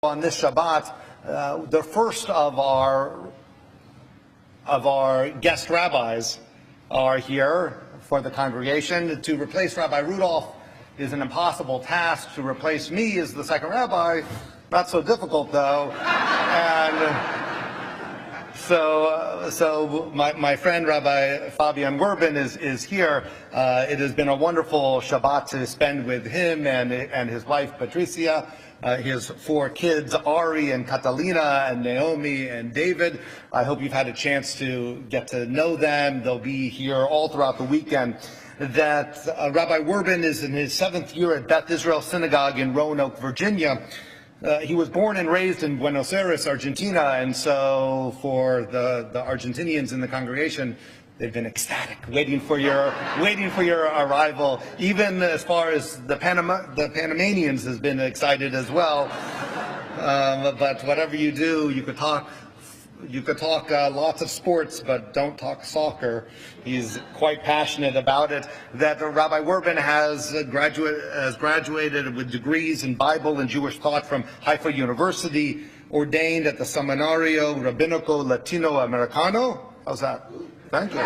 On this Shabbat, the first of our guest rabbis are here for the congregation. To replace Rabbi Rudolph is an impossible task. To replace me as the second rabbi, not so difficult though. And so my friend Rabbi Fabian Werbin is here. It has been a wonderful Shabbat to spend with him and his wife Patricia, his 4 kids, Ari and Catalina and Naomi and David. I hope you've had a chance to get to know them. They'll be here all throughout the weekend. That Rabbi Werbin is in his 7th year at Beth Israel Synagogue in Roanoke, Virginia. He was born and raised in Buenos Aires, Argentina, and so for the Argentinians in the congregation, they've been ecstatic, waiting for your arrival. Even as far as the Panamanians has been excited as well. But whatever you do, you could talk lots of sports, but don't talk soccer. He's quite passionate about it. That Rabbi Werbin has graduated with degrees in Bible and Jewish thought from Haifa University, ordained at the Seminario Rabbinico Latino Americano. How's that? Thank you.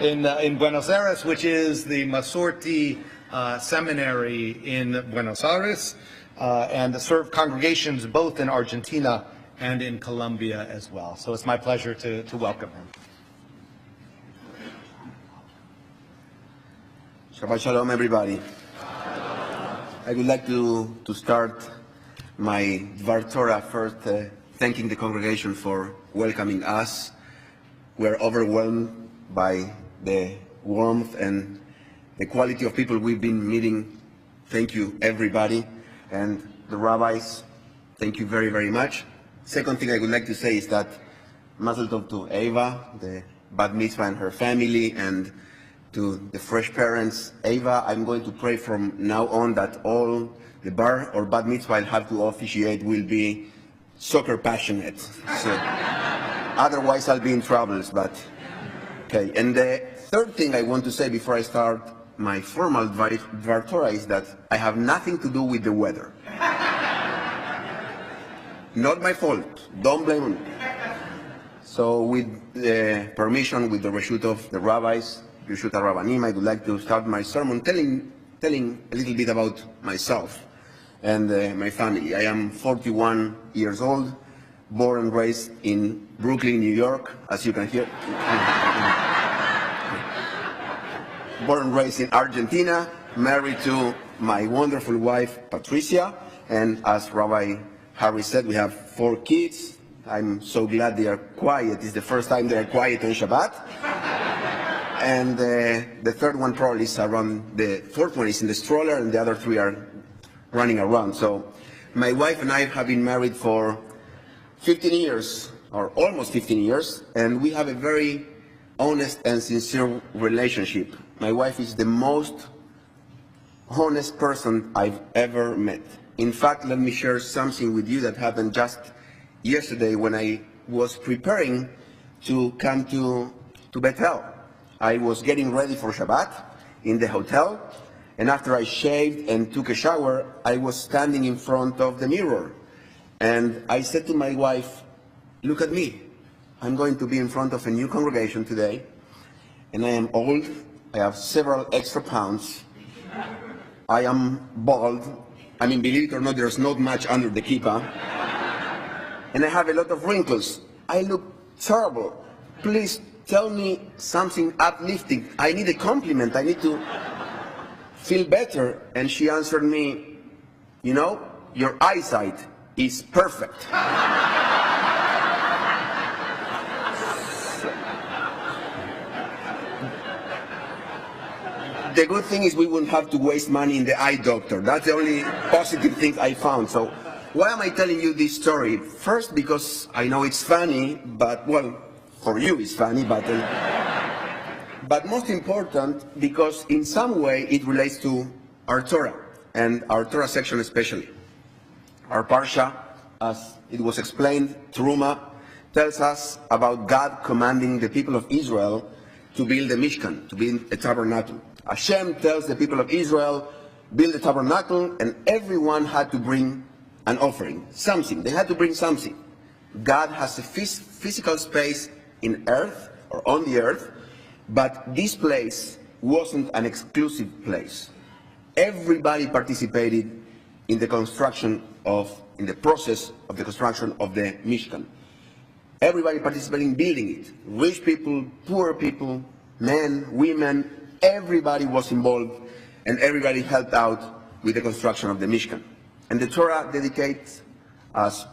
In Buenos Aires, which is the Masorti seminary in Buenos Aires, and served congregations both in Argentina and in Colombia as well. So it's my pleasure to welcome him. Shabbat Shalom, everybody. I would like to start my Dvar Torah first, thanking the congregation for welcoming us. We're overwhelmed by the warmth and the quality of people we've been meeting. Thank you, everybody. And the rabbis, thank you very, very much. Second thing I would like to say is that Mazel Tov to Eva, the Bat Mitzvah and her family, and to the fresh parents. Eva, I'm going to pray from now on that all the bar or Bat Mitzvah I'll have to officiate will be soccer passionate. So, otherwise I'll be in troubles, but okay. And the third thing I want to say before I start my formal Dvar Torah is that I have nothing to do with the weather. Not my fault. Don't blame me. So with the permission, with the reshut of the rabbis, Reshut HaRabbanim, I would like to start my sermon telling a little bit about myself and my family. I am 41 years old, born and raised in Brooklyn, New York, as you can hear. Born and raised in Argentina, married to my wonderful wife, Patricia, and as Rabbi Harry said, we have 4 kids. I'm so glad they are quiet. It's the first time they are quiet on Shabbat. And the third one probably is around, the fourth one is in the stroller, and the other 3 are running around. So my wife and I have been married for 15 years, or almost 15 years, and we have a very honest and sincere relationship. My wife is the most honest person I've ever met. In fact, let me share something with you that happened just yesterday when I was preparing to come to Bethel. I was getting ready for Shabbat in the hotel, and after I shaved and took a shower, I was standing in front of the mirror. And I said to my wife, look at me. I'm going to be in front of a new congregation today, and I am old. I have several extra pounds. I am bald. I mean, believe it or not, there's not much under the kippah. And I have a lot of wrinkles. I look terrible. Please tell me something uplifting. I need a compliment. I need to feel better. And she answered me, you know, your eyesight is perfect. The good thing is we wouldn't have to waste money in the eye doctor. That's the only positive thing I found. So why am I telling you this story? First, because I know it's funny, but, well, for you it's funny, but most important, because in some way it relates to our Torah, and our Torah section especially. Our Parsha, as it was explained, Trumah, tells us about God commanding the people of Israel to build a Mishkan, to build a tabernacle. Hashem tells the people of Israel, build a tabernacle, and everyone had to bring an offering, something. They had to bring something. God has a physical space in earth or on the earth, but this place wasn't an exclusive place. Everybody participated in the in the process of the construction of the Mishkan. Everybody participated in building it. Rich people, poor people, men, women, everybody was involved and everybody helped out with the construction of the Mishkan. And the Torah dedicates, as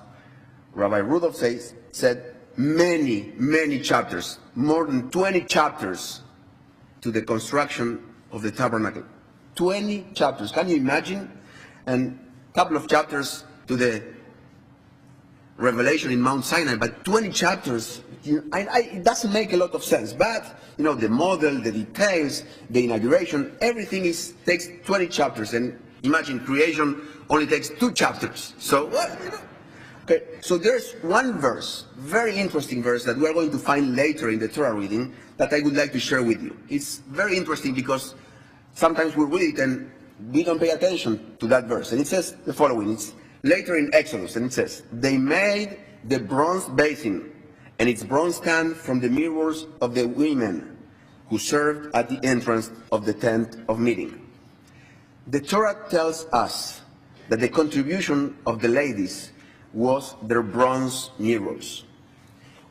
Rabbi Rudolph said, many chapters, more than 20 chapters to the construction of the tabernacle. 20 chapters, can you imagine? And a couple of chapters to the revelation in Mount Sinai, but 20 chapters, it doesn't make a lot of sense. But, the model, the details, the inauguration, everything takes 20 chapters. And imagine creation only takes 2 chapters. So, Okay, so there's one verse, very interesting verse that we're going to find later in the Torah reading that I would like to share with you. It's very interesting because sometimes we read it and we don't pay attention to that verse. And it says the following, it's later in Exodus, and it says, they made the bronze basin and its bronze stand from the mirrors of the women who served at the entrance of the tent of meeting. The Torah tells us that the contribution of the ladies was their bronze mirrors.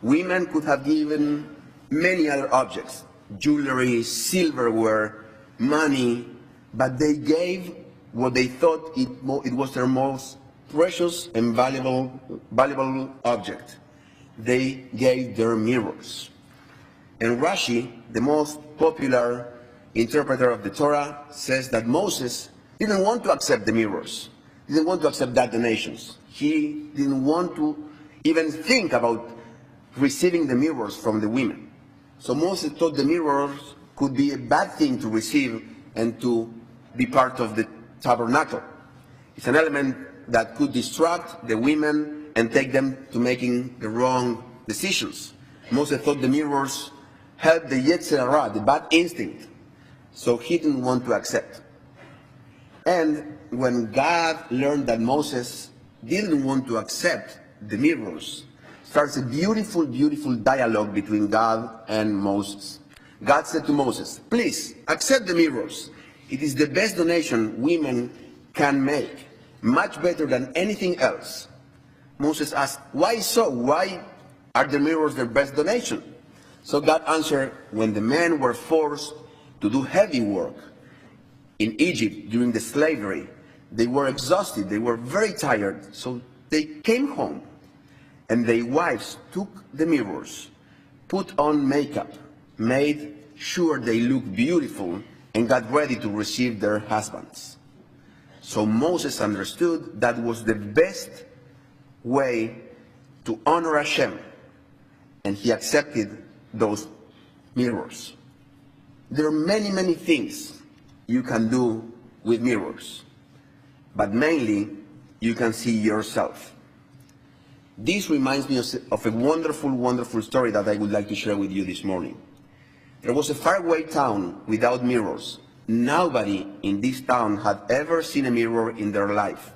Women could have given many other objects, jewelry, silverware, money, but they gave what they thought it was their most precious and valuable object. They gave their mirrors. And Rashi, the most popular interpreter of the Torah, says that Moses didn't want to accept the mirrors, didn't want to accept that donations. He didn't want to even think about receiving the mirrors from the women. So Moses thought the mirrors could be a bad thing to receive and to be part of the tabernacle. It's an element that could distract the women and take them to making the wrong decisions. Moses thought the mirrors helped the Yetzer Hara, the bad instinct, so he didn't want to accept. And when God learned that Moses didn't want to accept the mirrors, starts a beautiful dialogue between God and Moses. God said to Moses, please accept the mirrors. It is the best donation women can make, much better than anything else. Moses asked, why so? Why are the mirrors their best donation? So God answered, when the men were forced to do heavy work in Egypt during the slavery, they were exhausted, they were very tired, so they came home and their wives took the mirrors, put on makeup, made sure they looked beautiful, and got ready to receive their husbands. So Moses understood that was the best way to honor Hashem, and he accepted those mirrors. There are many things you can do with mirrors, but mainly you can see yourself. This reminds me of a wonderful story that I would like to share with you this morning. There was a faraway town without mirrors. Nobody in this town had ever seen a mirror in their life.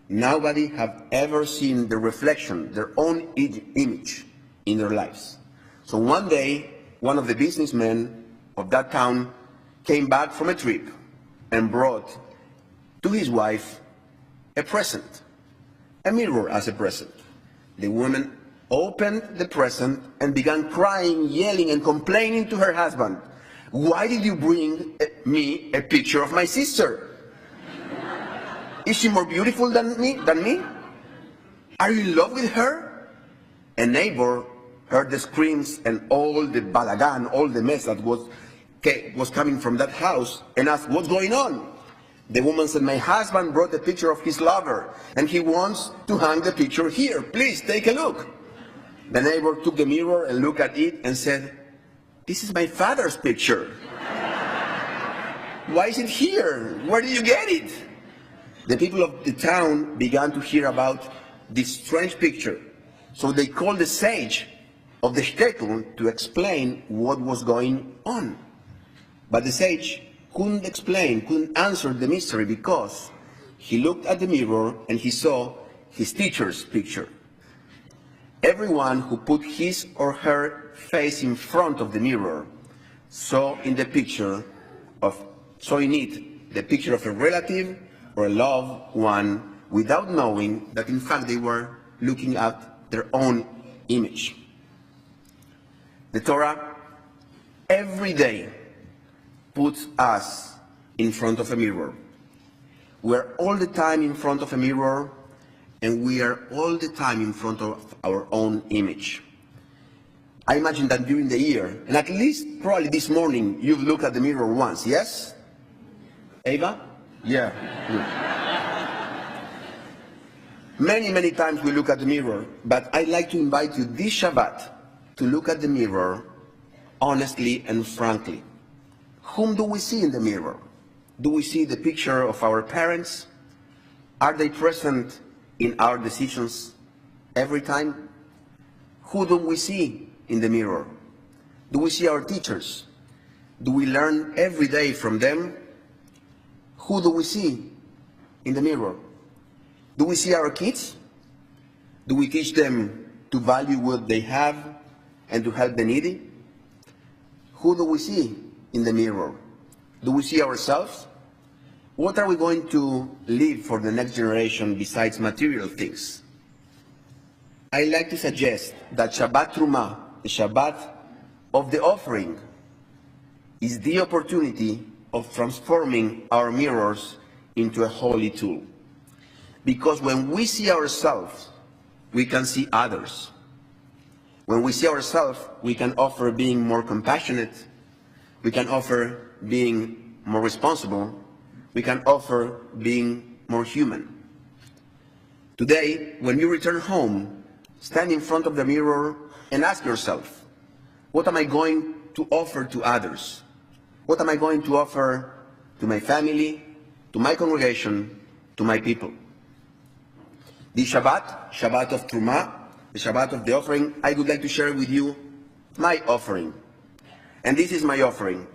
Nobody had ever seen the reflection, their own image in their lives. So one day, one of the businessmen of that town came back from a trip and brought to his wife a present, a mirror as a present. The woman opened the present and began crying, yelling, and complaining to her husband. Why did you bring me a picture of my sister? Is she more beautiful than me? Are you in love with her? A neighbor heard the screams and all the balagan, all the mess that was coming from that house, and asked, what's going on? The woman said, my husband brought a picture of his lover, and he wants to hang the picture here. Please take a look. The neighbor took the mirror and looked at it and said, this is my father's picture. Why is it here? Where did you get it? The people of the town began to hear about this strange picture. So they called the sage of the shtetl to explain what was going on. But the sage couldn't answer the mystery because he looked at the mirror and he saw his teacher's picture. Everyone who put his or her face in front of the mirror saw in it the picture of a relative or a loved one, without knowing that in fact they were looking at their own image. The Torah every day puts us in front of a mirror. We're all the time in front of a mirror, and we are all the time in front of our own image. I imagine that during the year, and at least probably this morning, you've looked at the mirror once, yes? Ava? Yeah. Many, many times we look at the mirror, but I'd like to invite you this Shabbat to look at the mirror honestly and frankly. Whom do we see in the mirror? Do we see the picture of our parents? Are they present in our decisions every time? Who do we see in the mirror? Do we see our teachers? Do we learn every day from them? Who do we see in the mirror? Do we see our kids? Do we teach them to value what they have and to help the needy? Who do we see in the mirror? Do we see ourselves? What are we going to leave for the next generation besides material things? I like to suggest that Shabbat Trumah, the Shabbat of the offering, is the opportunity of transforming our mirrors into a holy tool. Because when we see ourselves, we can see others. When we see ourselves, we can offer being more compassionate. We can offer being more responsible. We can offer being more human. Today, when you return home, stand in front of the mirror and ask yourself, what am I going to offer to others? What am I going to offer to my family, to my congregation, to my people? This Shabbat, Shabbat of Trumah, the Shabbat of the offering, I would like to share with you my offering. And this is my offering.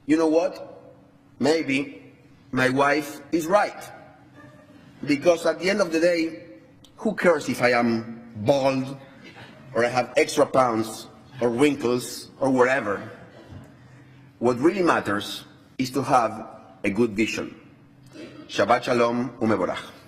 You know what? Maybe my wife is right. Because at the end of the day, who cares if I am bald, or I have extra pounds, or wrinkles, or whatever? What really matters is to have a good vision. Shabbat Shalom u'mevorach.